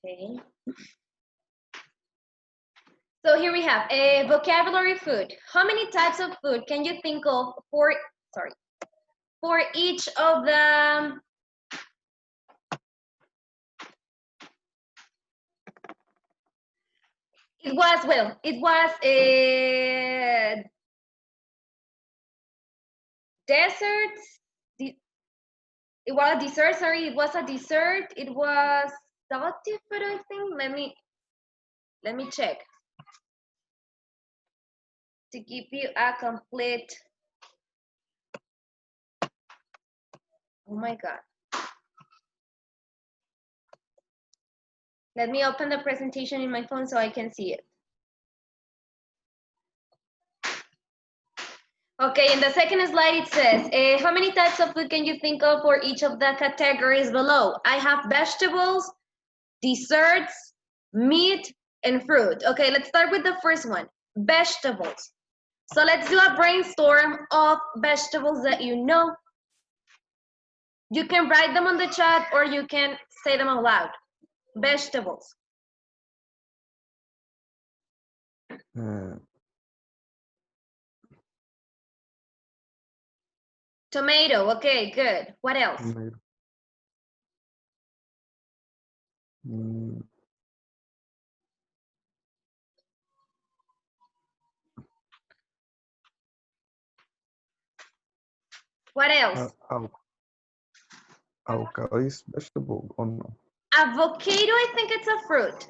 Okay. So here we have a vocabulary food. How many types of food can you think of for each of the it was a desserts. It was a dessert, sorry, it was a dessert. It was salty food, I think. Let me check to give you a complete. Oh my God. Let me open the presentation in my phone so I can see it. Okay, in the second slide it says, how many types of food can you think of for each of the categories below? I have vegetables, desserts, meat, and fruit. Okay, let's start with the first one, vegetables. So let's do a brainstorm of vegetables that you know. You can write them on the chat or you can say them out loud. Vegetables. Tomato, okay, good. What else? Tomato. What else? Avocado is vegetable or no? Avocado, I think it's a fruit.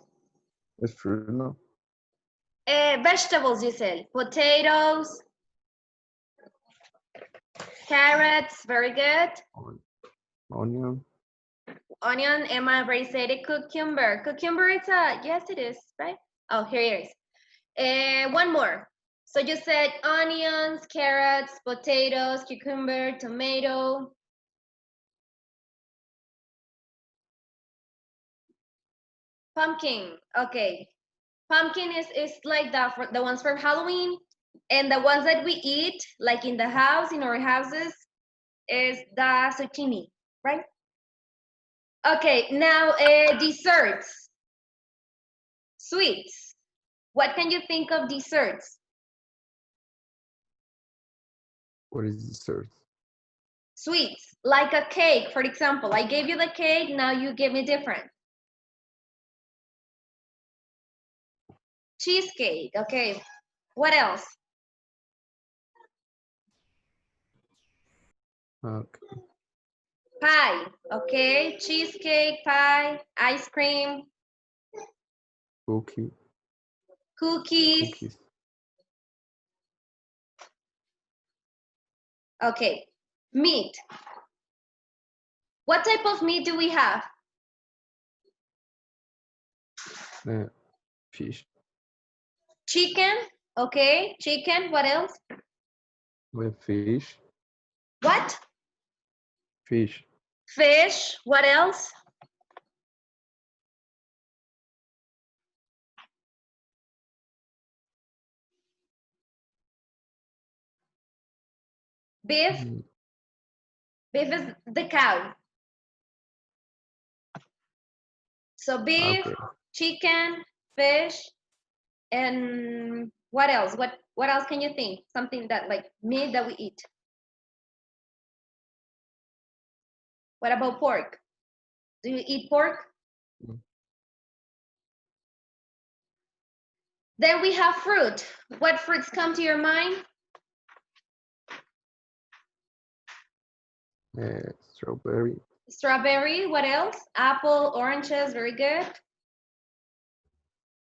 It's fruit, no? Vegetables, you said. Potatoes, carrots, very good. Onion. Onion, Emma already said it. Cucumber. Cucumber is a, yes it is, right? Oh, here it is. One more. So you said onions, carrots, potatoes, cucumber, tomato. Pumpkin, okay. Pumpkin is like the ones from Halloween, and the ones that we eat, like in the house, in our houses, is the zucchini, right? Okay, now desserts, sweets. What can you think of desserts? What is dessert? Sweets, like a cake, for example. I gave you the cake, now you give me different. Cheesecake, okay. What else? Okay. Pie, okay. Cheesecake, pie, ice cream, Cookies. cookies. Okay, meat. What type of meat do we have? Fish. Chicken, okay. Chicken, what else? Fish. What? Fish. Fish, what else? Beef. Beef is the cow. So beef, Okay. chicken, fish, and what else? What else can you think? Something that like meat that we eat. What about pork? Do you eat pork? Then we have fruit. What fruits come to your mind? Strawberry. Strawberry, what else? Apple, oranges, very good.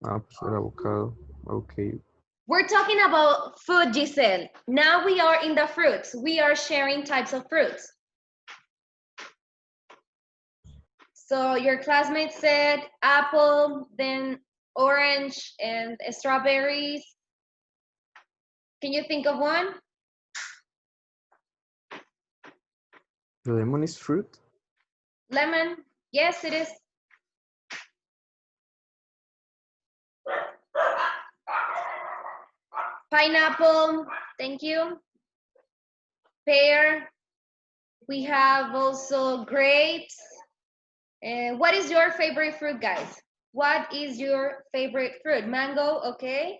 Apples, avocado. Okay. We're talking about food, Giselle. Now we are in the fruits. We are sharing types of fruits. So your classmate said apple, then orange, and strawberries. Can you think of one? The lemon is fruit? Lemon, yes it is. Pineapple, thank you. Pear, we have also grapes. What is your favorite fruit, guys? What is your favorite fruit? Mango, okay.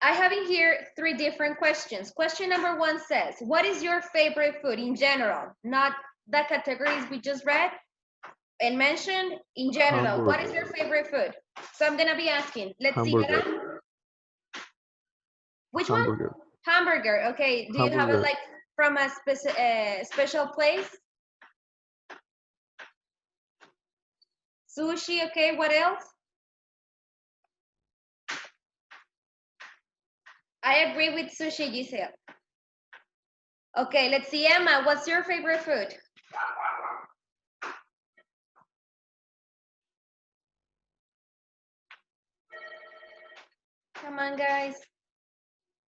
I have in here 3 different questions. Question number 1 says, what is your favorite food in general? Not the categories we just read and mentioned, in general. What is your favorite food? So I'm gonna be asking, let's Hamburger. see. Which Hamburger. one? Hamburger, okay. Do you have it Hamburger. like from a special place? Sushi, okay, what else? I agree with sushi, Giselle. Okay, let's see, Emma, what's your favorite food? Come on, guys.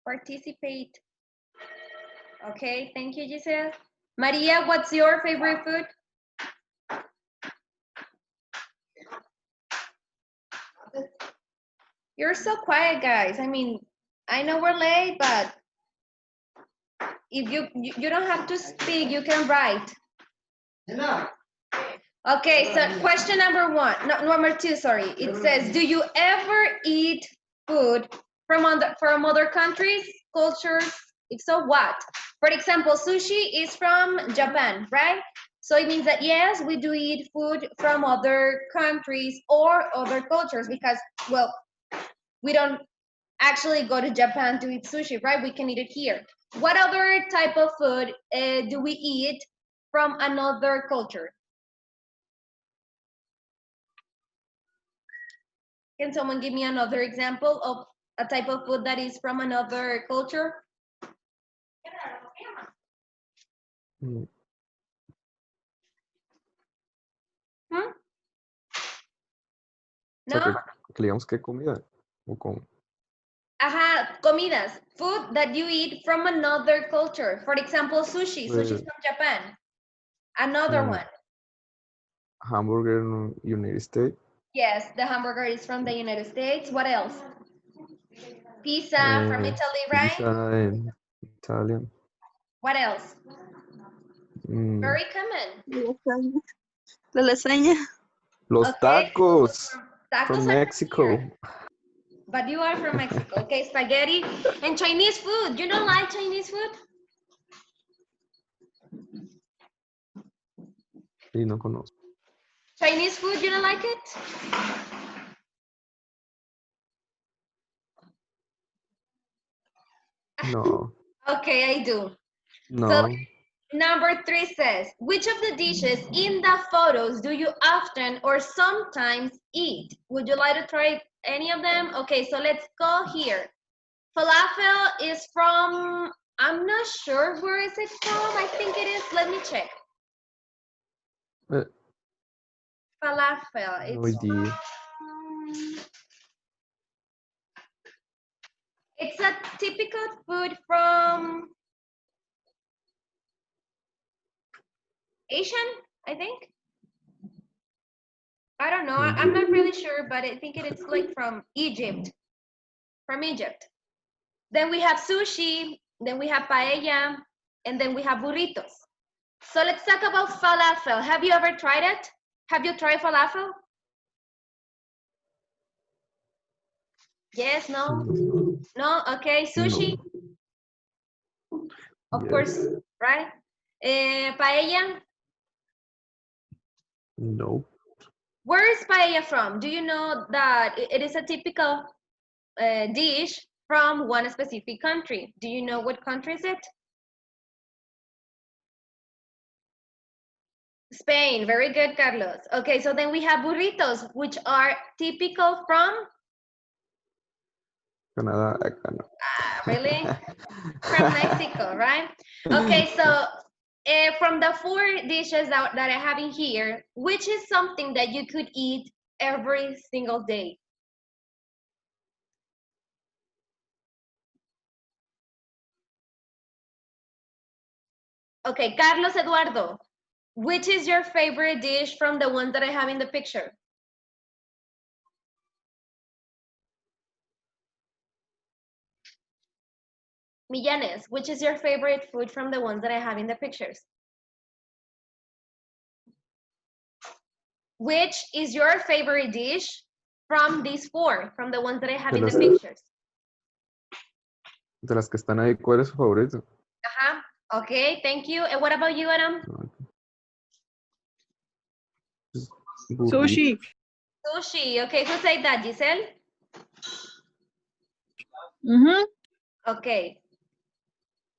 Participate. Okay, thank you, Giselle. Maria, what's your favorite food? You're so quiet, guys. I mean, I know we're late, but if you don't have to speak, you can write. Okay, so question number 1, no, number 2, sorry. It says, do you ever eat food from other countries, cultures? If so, what? For example, sushi is from Japan, right? So it means that yes, we do eat food from other countries or other cultures because, well, we don't actually go to Japan to eat sushi, right? We can eat it here. What other type of food do we eat from another culture? Can someone give me another example of a type of food that is from another culture? Mm, Hmm? O sea, No? que le digamos qué comida. O con. Ajá, comidas, food that you eat from another culture. For example, sushi. Sushi is from Japan. Another one. Hamburger in United States. Yes, the hamburger is from the United States. What else? Pizza from Italy, right? Pizza in Italian. What else? Mm, Very common. La lasaña. Los Okay, tacos tacos from are from Mexico. here. But you are from Mexico. Okay, spaghetti and Chinese food. You don't like Chinese food? Y no conozco. Chinese food, you don't like it? No. Okay, I do. No. So number 3 says, which of the dishes in the photos do you often or sometimes eat? Would you like to try any of them? Okay, so let's go here. Falafel is from, I'm not sure where is it from. I think it is, let me check. Eh, Falafel, no it's idea. it's a typical food from Asian, I think. I don't know. I'm not really sure, but I think it is like from Egypt. From Egypt. Then we have sushi, then we have paella, and then we have burritos. So let's talk about falafel. Have you ever tried it? Have you tried falafel? Yes, no? No? Okay, sushi? Of course, right? Paella? No. Where is paella from? Do you know that it is a typical dish from one specific country? Do you know what country is it? Spain, very good, Carlos. Okay, so then we have burritos, which are typical from? Canadá, acá no. Really? From Mexico, right? Okay, so from the 4 dishes that I have in here, which is something that you could eat every single day? Okay, Carlos Eduardo, which is your favorite dish from the ones that I have in the picture? Millanes, which is your favorite food from the ones that I have in the pictures? which is your favorite dish from these four, from the ones that I have De in the las- pictures. De las que están ahí, ¿cuál es su favorito? Uh-huh. Okay, thank you. And what about you, Adam? Burrito. Sushi. Sushi. Okay, who said that, Giselle? Mhm. Okay.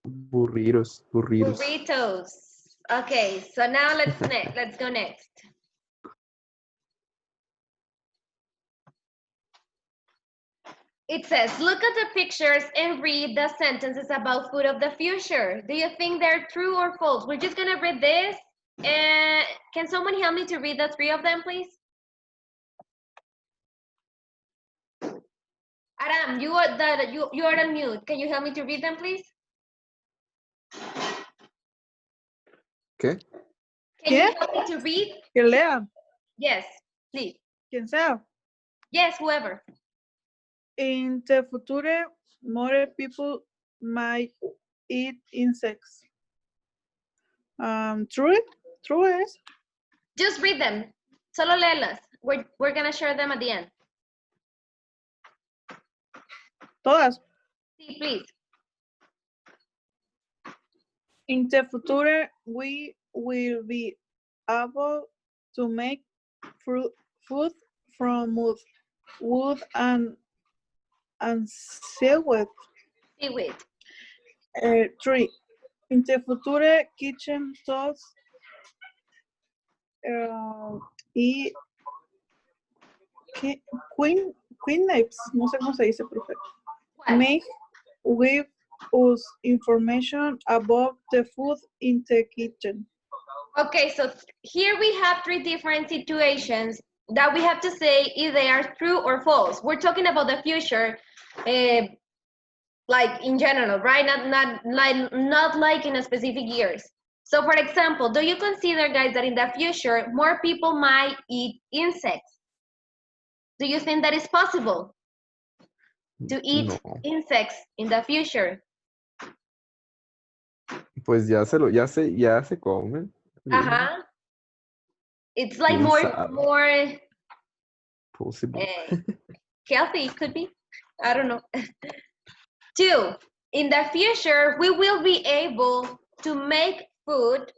Burritos. Burritos. Okay, so now let's go next. It says, look at the pictures and read the sentences about food of the future. Do you think they're true or false? We're just gonna read this. And can someone help me to read the three of them, please? Aram, you are on mute. Can you help me to read them, please? ¿Qué? Can you help me to read? Que lea. Yes, please. Quien sea. Yes, whoever. In the future, more people might eat insects. True? True es. Just read them. Solo léelas. We're gonna share them at the end. Todas. Sí, please. In the future, we will be able to make food from wood and seaweed. Seaweed. 3. In the future, kitchen tools y queen knives, no sé cómo se dice, profe. What? Make with us information about the food in the kitchen. Okay, so here we have three different situations that we have to say if they are true or false. We're talking about the future, like in general, right? Not like in a specific years. So for example, do you consider, guys, that in the future, more people might eat insects? Do you think that is possible to eat No. insects in the future? Pues ya se comen. Uh-huh. It's like ¿Quién sabe? more Possible. healthy, could be. I don't know. 2, in the future, we will be able to make food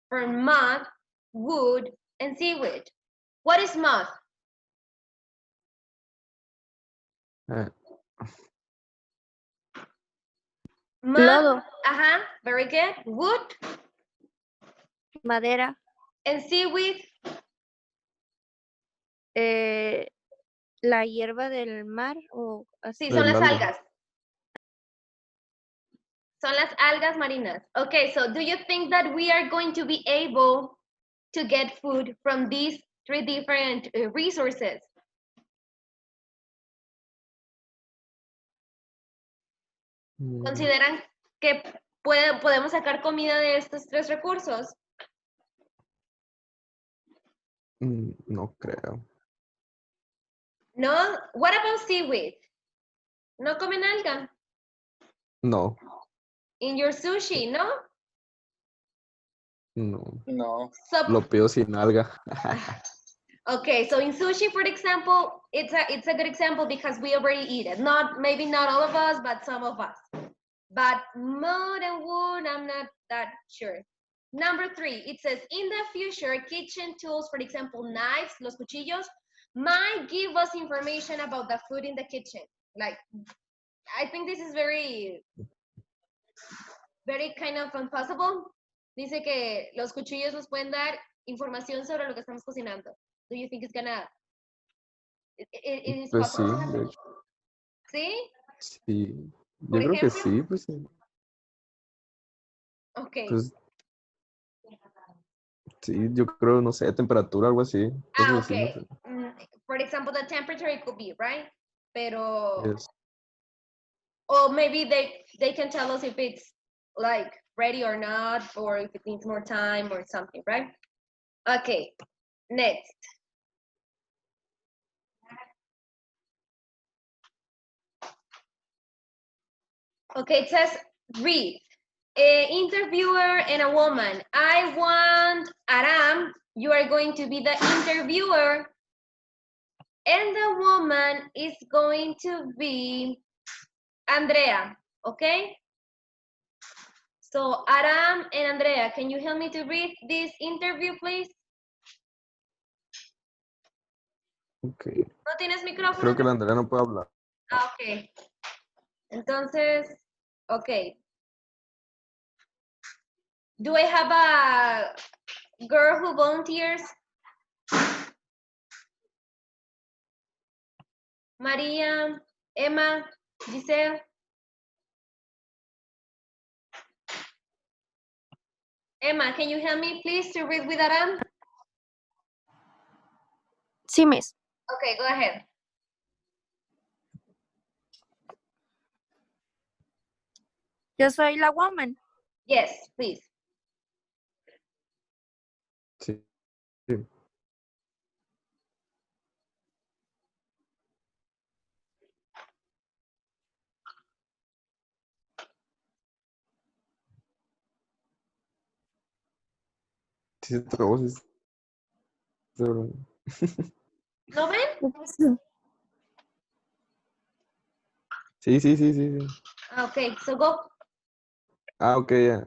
from mud, wood, and seaweed. What is mud? Eh, Mud, Lodo, very good. Wood madera, and seaweed, la hierba del mar o así. sí, son El las alga. algas. Son las algas marinas. Okay, so do you think that we are going to be able to get food from these three different resources? ¿Consideran que podemos sacar comida de estos tres recursos? No creo. No. What about seaweed? ¿No comen alga? No. In your sushi, no? No. No. So, Lo pido sin alga. okay, so in sushi, for example, it's a good example because we already eat it. Maybe not all of us, but some of us. But mud and wood, I'm not that sure. Number 3, it says, in the future, kitchen tools, for example, knives, los cuchillos, might give us information about the food in the kitchen. Like, I think this is very kind of impossible. Dice que los cuchillos nos pueden dar información sobre lo que estamos cocinando. Do you think it's gonna... It is Pues sí, possible? de hecho, ¿Sí? sí. Por Yo creo que ejemplo. sí, pues sí. Okay. Pues, sí, yo creo, no sé, temperatura, algo así. Cosas así, no Okay. sé. For example, the temperature it could be, right? Pero... Yes. Or maybe they can tell us if it's like ready or not, or if it needs more time or something, right? Okay, next. Okay, it says read. A interviewer and a woman. I want Aram You are going to be the interviewer, and the woman is going to be Andrea, okay? So Aram and Andrea, can you help me to read this interview, please? Ok. ¿No tienes micrófono? Creo que la Andrea no puede hablar. Ah, ok. Entonces, ok. Do I have a girl who volunteers? Maria, Emma, Giselle? Emma, can you help me please to read with Aram? Sí, miss. Okay, go ahead. Yo soy la woman. Yes, please. Sí. Sí. Sí, se trabó, sí, se trabó. ¿No ven? Sí, sí, sí, sí, sí. Okay, so go. Ah, ok, ya.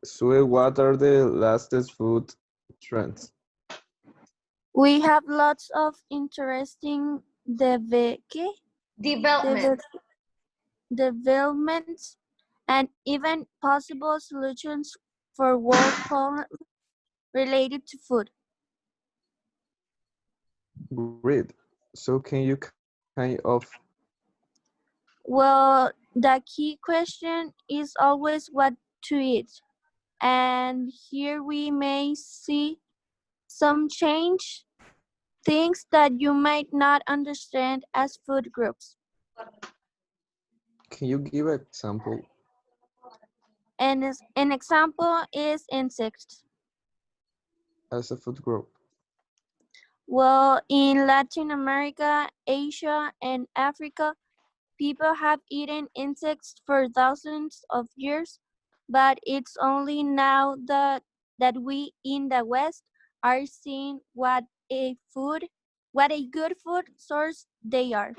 Sue, what are the latest food trends? We have lots of interesting Development. developments and even possible solutions for world problems related to food. Great. So can you kind of Well, the key question is always what to eat. And here we may see some change, things that you might not understand as food groups. can you give an example? And an example is insects. As a food group? Well, in Latin America, Asia, and Africa, people have eaten insects for thousands of years, but it's only now that we in the West are seeing what a good food source they are.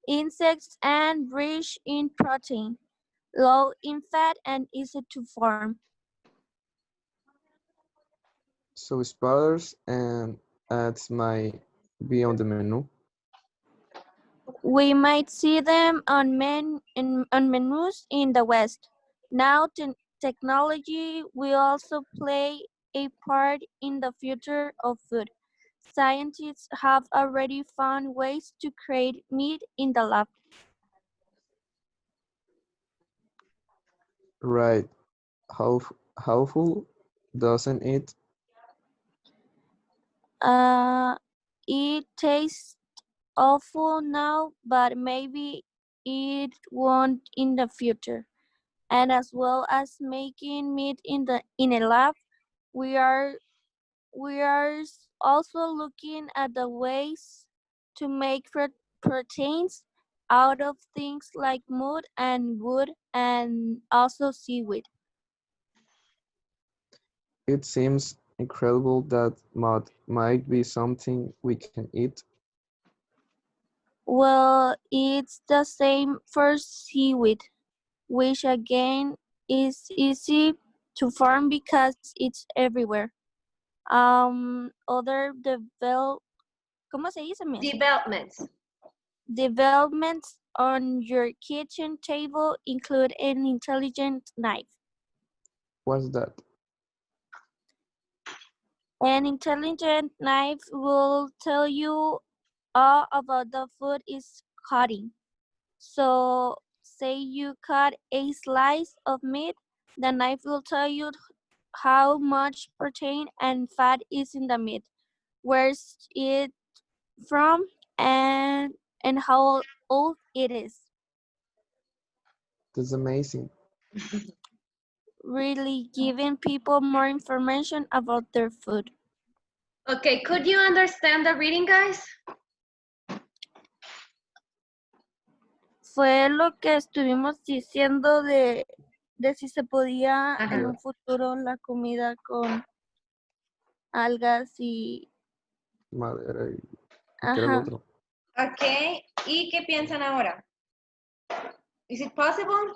Insects and rich in protein, low in fat, and easy to farm. So spiders and ants might be on the menu. We might see them on menus in the West. Now, technology will also play a part in the future of food. Scientists have already found ways to create meat in the lab. Right. How how full doesn't it? It tastes awful now, but maybe it won't in the future. And as well as making meat in a lab, we are also looking at the ways to make proteins out of things like mud and wood and also seaweed. It seems incredible that mud might be something we can eat. Well, it's the same for seaweed, which again is easy to farm because it's everywhere. Other ¿cómo se dice, miss? Developments. Developments on your kitchen table include an intelligent knife. What's that? An intelligent knife will tell you all about the food is cutting. So say you cut a slice of meat, the knife will tell you how much protein and fat is in the meat, where's it from, and how old it is. That's amazing. Really giving people more information about their food. Okay, could you understand the reading, guys? Fue lo que estuvimos diciendo de si se podía Ajá. en un futuro la comida con algas y... Madera y ¿qué era lo Ajá. otro? Okay, ¿y qué piensan ahora? Is it possible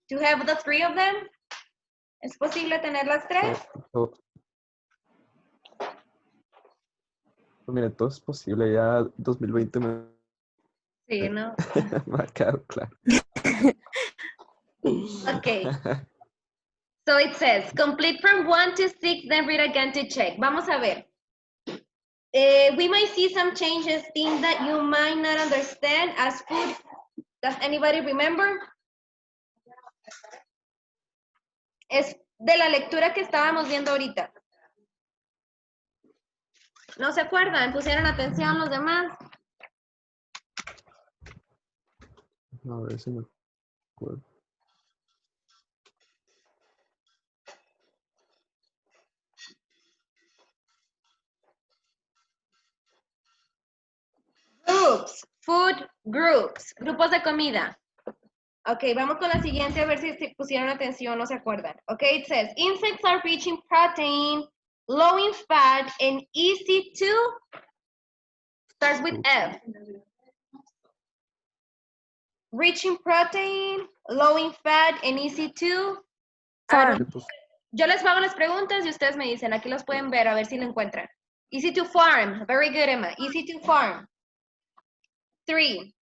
to have the three of them? ¿Es posible tener las tres? To- pues mire, todo es posible. Ya 2020 me, Sí, ¿no? me ha quedado claro. Okay. So it says, complete from 1 to 6, then read again to check. Vamos a ver. We might see some changes, things that you might not understand as food. Does anybody remember? Es de la lectura que estábamos viendo ahorita. ¿No se acuerdan? ¿Pusieron atención los demás? A ver si me acuerdo. Groups, food groups, grupos de comida. Ok, vamos con la siguiente a ver si se pusieron atención o no se acuerdan. Ok, it says, insects are rich in protein, low in fat, and easy to, starts with F. Rich in protein, low in fat, and easy to. A ver, Sí, pues, yo les hago las preguntas y ustedes me dicen, aquí los pueden ver, a ver si lo encuentran. Easy to farm, very good, Emma. Easy to farm. 3.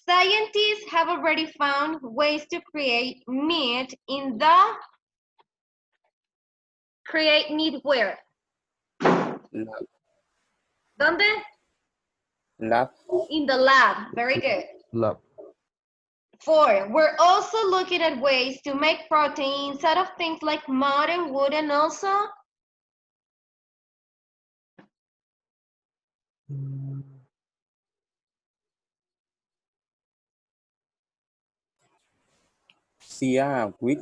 Scientists have already found ways to create meat in the... Create meat where? Lab. ¿Dónde? Lab. In the lab. Very good. lab. 4. We're also looking at ways to make proteins out of things like mud and wood and also... Mm, Seaweed.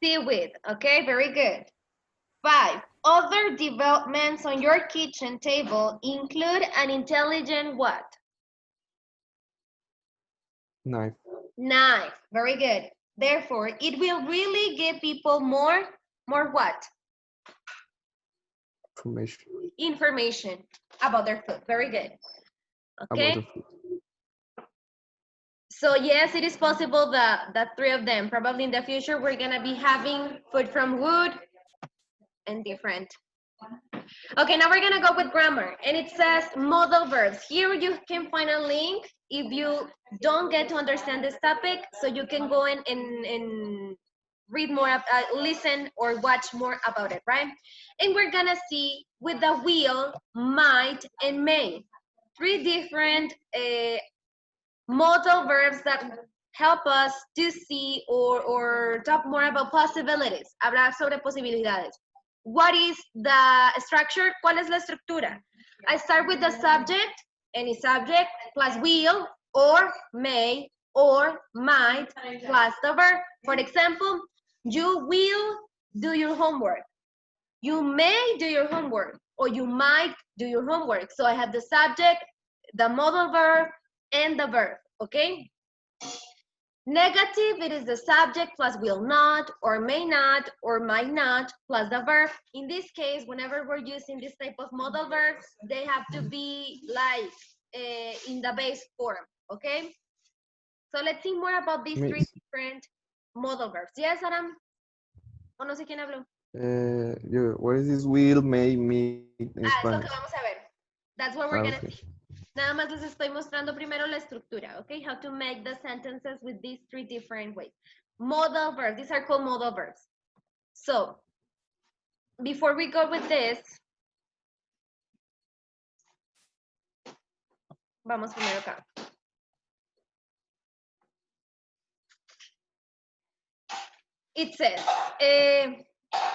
Seaweed. Okay, very good. 5. Other developments on your kitchen table include an intelligent what? Knife. Knife. Very good. Therefore, it will really give people more what? Information Information about their food. Very good. about Okay. the food. So yes, it is possible that the three of them, probably in the future, we're gonna be having food from wood and different. Okay, now we're gonna go with grammar, and it says modal verbs. Here you can find a link if you don't get to understand this topic, so you can go in and read more, listen or watch more about it, right? And we're gonna see with the will, might, and may. 3 different modal verbs that help us to see or talk more about possibilities, hablar sobre posibilidades. What is the structure? ¿Cuál es la estructura? I start with the subject, any subject, plus will, or may, or might, plus the verb. For example, you will do your homework. You may do your homework, or you might do your homework. So I have the subject, the modal verb, and the verb, okay? Negative, it is the subject plus will not, or may not, or might not, plus the verb. In this case, whenever we're using this type of modal verbs, they have to be like in the base form, okay? So let's see more about these 3 different modal verbs. Yes, Adam? O no sé quién habló. What is this will, may, me in Es lo Spanish? que vamos a ver. That's what we're gonna Okay. see. Nada más les estoy mostrando primero la estructura, okay? How to make the sentences with these 3 different ways. Modal verbs, these are called modal verbs. So, before we go with this, vamos primero acá. It says,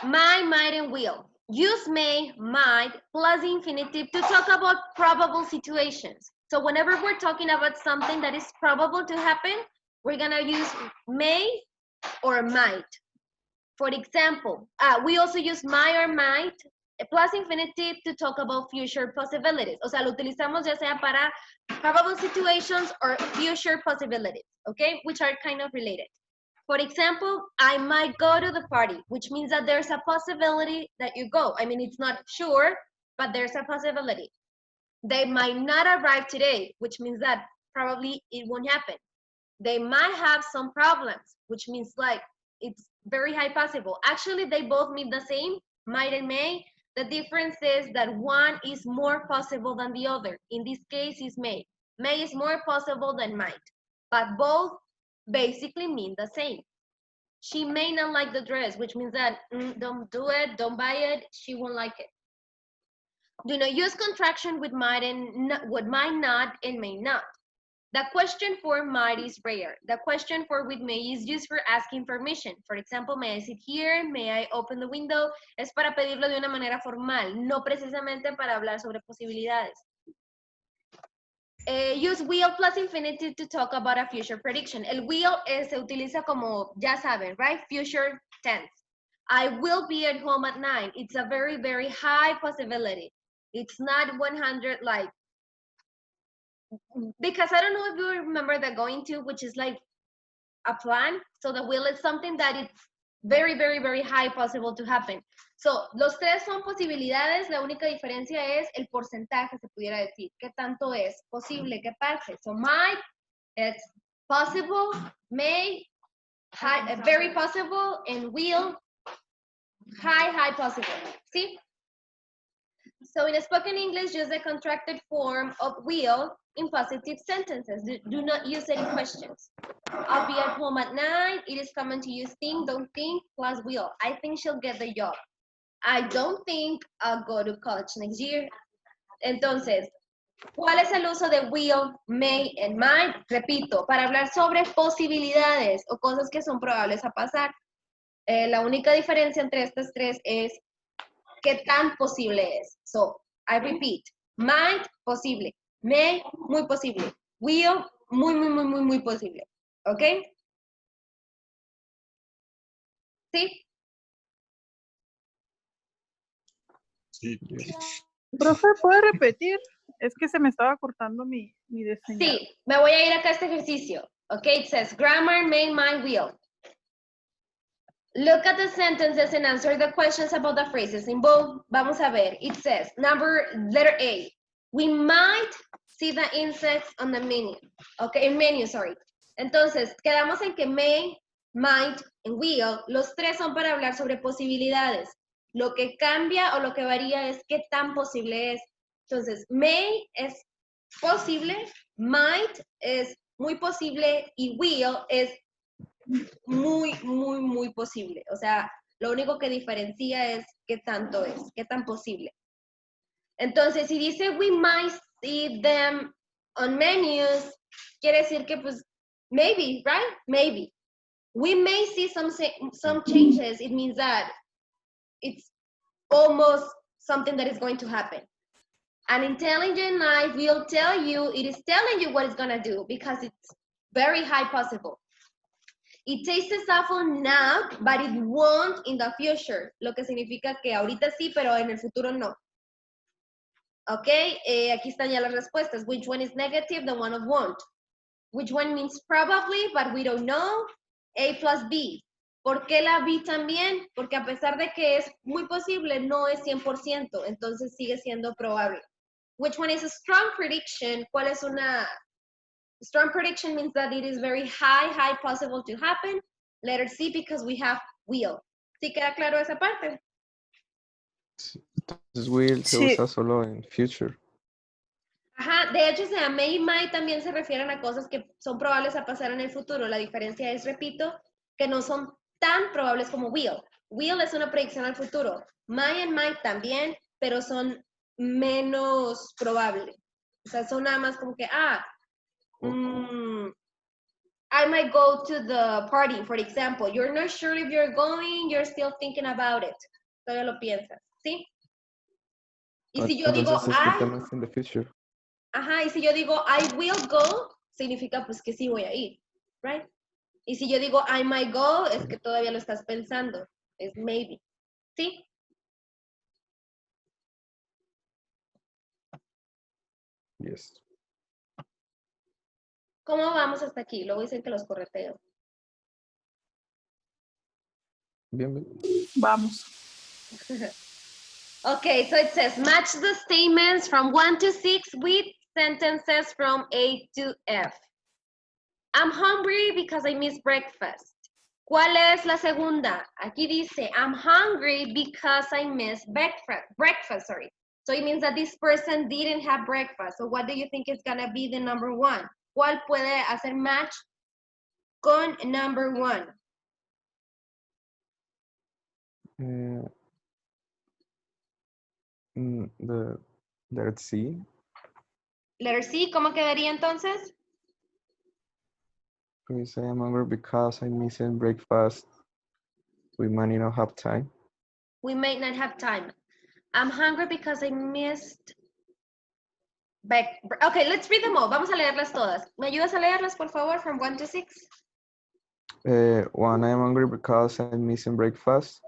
my, might, and will. Use may, might, plus the infinitive to talk about probable situations. So whenever we're talking about something that is probable to happen, we're gonna use may or might. For example, we also use might or might plus infinitive to talk about future possibilities. O sea, lo utilizamos ya sea para probable situations or future possibilities, okay? Which are kind of related. For example, I might go to the party, which means that there's a possibility that you go. I mean, it's not sure, but there's a possibility. They might not arrive today, which means that probably it won't happen. They might have some problems, which means like it's very high possible. Actually, they both mean the same, might and may. The difference is that one is more possible than the other. In this case, is may. May is more possible than might, but both basically mean the same. She may not like the dress, which means that don't do it, don't buy it, she won't like it. Do not use contraction with might and with might not and may not. The question for might is rare. The question for with may is used for asking permission. For example, may I sit here? May I open the window? Es para pedirlo de una manera formal, no precisamente para hablar sobre posibilidades. Use will plus infinitive to talk about a future prediction. El will se utiliza como, ya saben, right? Future tense. I will be at home at 9. It's a very, very high possibility. It's not 100 like, because I don't know if you remember the going to, which is like a plan. So the will is something that it's very, very, very high possible to happen. So, los tres son posibilidades, la única diferencia es el porcentaje, se pudiera decir, qué tanto es posible que pase. So, might, it's possible, may, high, very possible, and will, high, high possible. See? So, in spoken English, use the contracted form of will in positive sentences. Do not use any questions. I'll be at home at 9. It is common to use think, don't think, plus will. I think she'll get the job. I don't think I'll go to college next year. Entonces, ¿cuál es el uso de will, may, and might? Repito, para hablar sobre posibilidades o cosas que son probables a pasar. La única diferencia entre estas tres es qué tan posible es. So, I repeat. Might, posible. May, muy posible. Will, muy, muy, muy, muy, muy posible. ¿Ok? ¿Sí? Yes. Profe, ¿puede repetir? Es que se me estaba cortando mi diseño. Sí, me voy a ir acá a este ejercicio. Ok, it says grammar, may, might, will. Look at the sentences and answer the questions about the phrases in both. Vamos a ver. It says, letter A. We might see the insects on the menu. Okay, menu, sorry. Entonces, quedamos en que may, might, and will, los tres son para hablar sobre posibilidades. Lo que cambia o lo que varía es qué tan posible es. Entonces, may es posible, might es muy posible y will es muy, muy, muy posible. O sea, lo único que diferencia es qué tanto es, qué tan posible. Entonces, si dice we might see them on menus, quiere decir que pues, maybe, right? Maybe. We may see some changes. It means that it's almost something that is going to happen. An intelligent knife will tell you, it is telling you what it's going to do because it's very high possible. It tastes awful now, but it won't in the future. Lo que significa que ahorita sí, pero en el futuro no. Ok, aquí están ya las respuestas. Which one is negative? The one of won't. Which one means probably, but we don't know? A plus B. ¿Por qué la B también? Porque a pesar de que es muy posible, no es 100%, entonces sigue siendo probable. Which one is a strong prediction? ¿Cuál es una... Strong prediction means that it is very high possible to happen. Letter C, because we have will. ¿Sí queda claro esa parte? Entonces will se Sí. usa solo en future. Ajá, de hecho, sea may y might también se refieren a cosas que son probables a pasar en el futuro. La diferencia es, repito, que no son tan probables como will. Will es una predicción al futuro. May and might también, pero son menos probables. O sea, son nada más como que, I might go to the party, for example. You're not sure if you're going, you're still thinking about it. Todavía lo piensas, ¿sí? Y si yo digo, Entonces este tema es in the future. ajá, y si yo digo, I will go, significa pues que sí voy a ir, right? Y si yo digo, I might go, es que todavía lo estás pensando, es maybe, ¿sí? Yes. ¿Cómo vamos hasta aquí? Luego dicen que los correteo. Bien, bien. Vamos. Okay, so it says match the statements from 1 to 6 with sentences from A to F. I'm hungry because I missed breakfast. ¿Cuál es la segunda? Aquí dice, I'm hungry because I missed breakfast, sorry. So it means that this person didn't have breakfast. So what do you think is gonna be the number one? ¿Cuál puede hacer match con number one? Let's see. Letter C, ¿cómo quedaría entonces? Please, I am hungry because I'm missing breakfast. We might not have time. We may not have time. I'm hungry because I missed Okay, let's read them all. Vamos a leerlas todas. ¿Me ayudas a leerlas, por favor, from 1 to 6? 1, I'm hungry because I'm missing breakfast.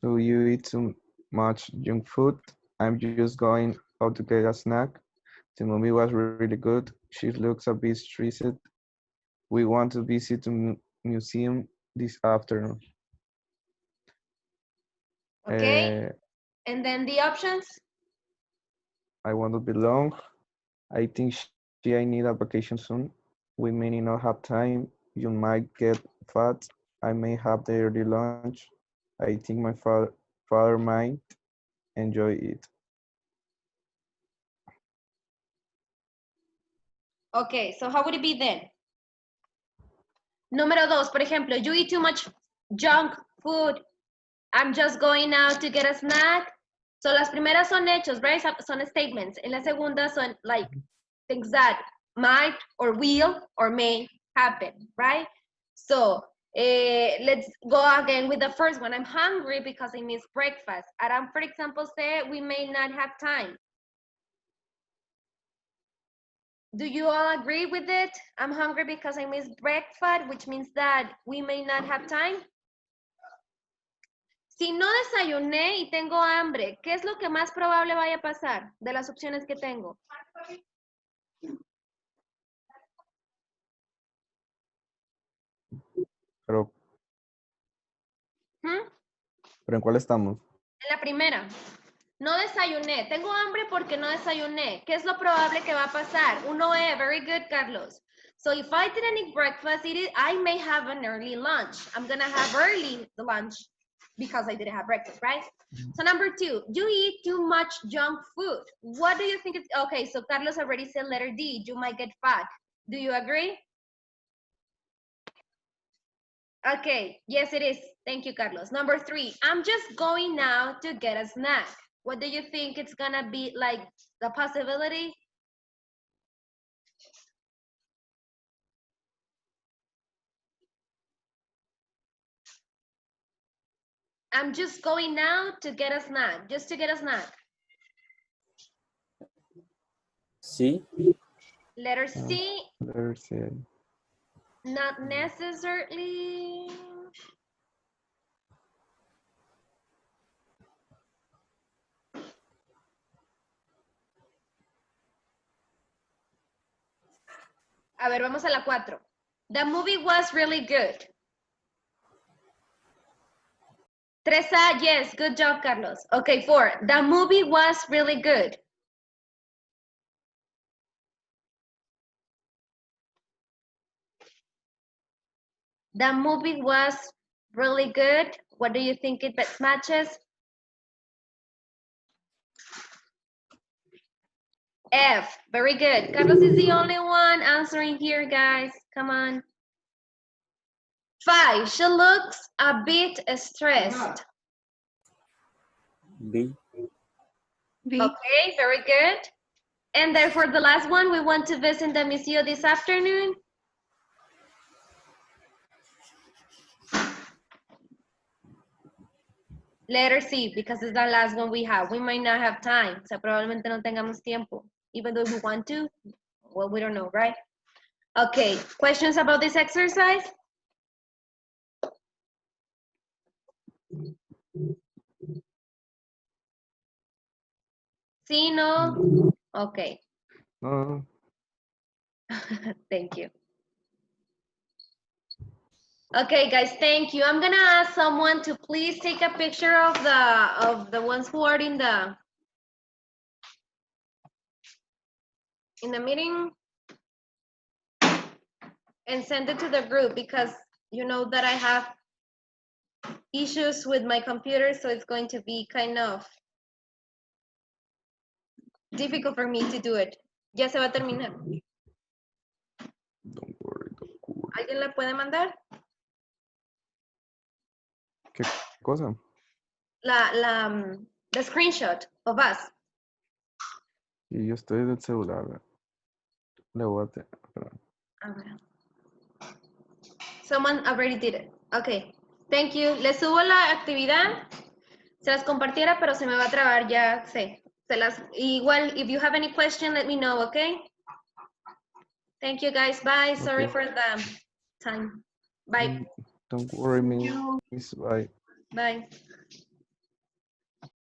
2, you eat too much junk food. I'm just going out to get a snack. The movie was really good. She looks a bit stressed. We want to visit the museum this afternoon. Okay, and then the options? I want to belong. I think I need a vacation soon. We may not have time. You might get fat. I may have the early lunch. I think my father might enjoy it. Okay, so how would it be then? Número 2, por ejemplo, you eat too much junk food. I'm just going out to get a snack. So las primeras son hechos, right? Son statements. En la segunda son like things that might or will or may happen, right? So let's go again with the first one. I'm hungry because I missed breakfast. Aram, for example, say we may not have time. Do you all agree with it? I'm hungry because I missed breakfast, which means that we may not have time. Si no desayuné y tengo hambre, ¿qué es lo que más probable vaya a pasar de las opciones que tengo? Pero, ¿Mm? ¿pero en cuál estamos? En la primera. No desayuné. Tengo hambre porque no desayuné. ¿Qué es lo probable que va a pasar? 1E. Very good, Carlos. So if I didn't eat breakfast, I may have an early lunch. I'm going to have early lunch because I didn't have breakfast, right? So number 2, you eat too much junk food. What do you think it's, okay, so Carlos already said letter D, you might get fat. Do you agree? Okay, yes it is. Thank you, Carlos. Number 3, I'm just going now to get a snack. What do you think it's gonna be like the possibility? I'm just going now to get a snack, just to get a snack. C. Letter C, Letter C. not necessarily. A ver, vamos a la 4. The movie was really good. 3A, yes, good job, Carlos. Okay, 4, the movie was really good. The movie was really good. What do you think it best matches? F, very good. Carlos is the only one answering here, guys. Come on. 5, she looks a bit stressed. B. B. Okay, very good. And then for the last one, we want to visit the museum this afternoon. Letter C, because it's the last one we have. We might not have time. O sea, probablemente no tengamos tiempo. Even though we want to, well, we don't know, right? Okay, questions about this exercise? Sí, no? Okay, No, thank you. Okay, guys, thank you. I'm gonna ask someone to please take a picture of the ones who are in the meeting and send it to the group because you know that I have issues with my computer, so it's going to be kind of difficult for me to do it. Ya se va a terminar. Don't worry, don't worry. ¿Alguien la puede mandar? ¿Qué cosa? The screenshot of us. Y yo estoy del celular. Le voy a espera. A ver. Someone already did it. Okay. Thank you. Les subo la actividad. Se las compartiera, pero se me va a trabar, ya sé. Igual, if you have any question, let me know, okay? Thank you, guys. Bye. Sorry Okay. for the time. Bye. Don't worry, You miss. Bye. Bye.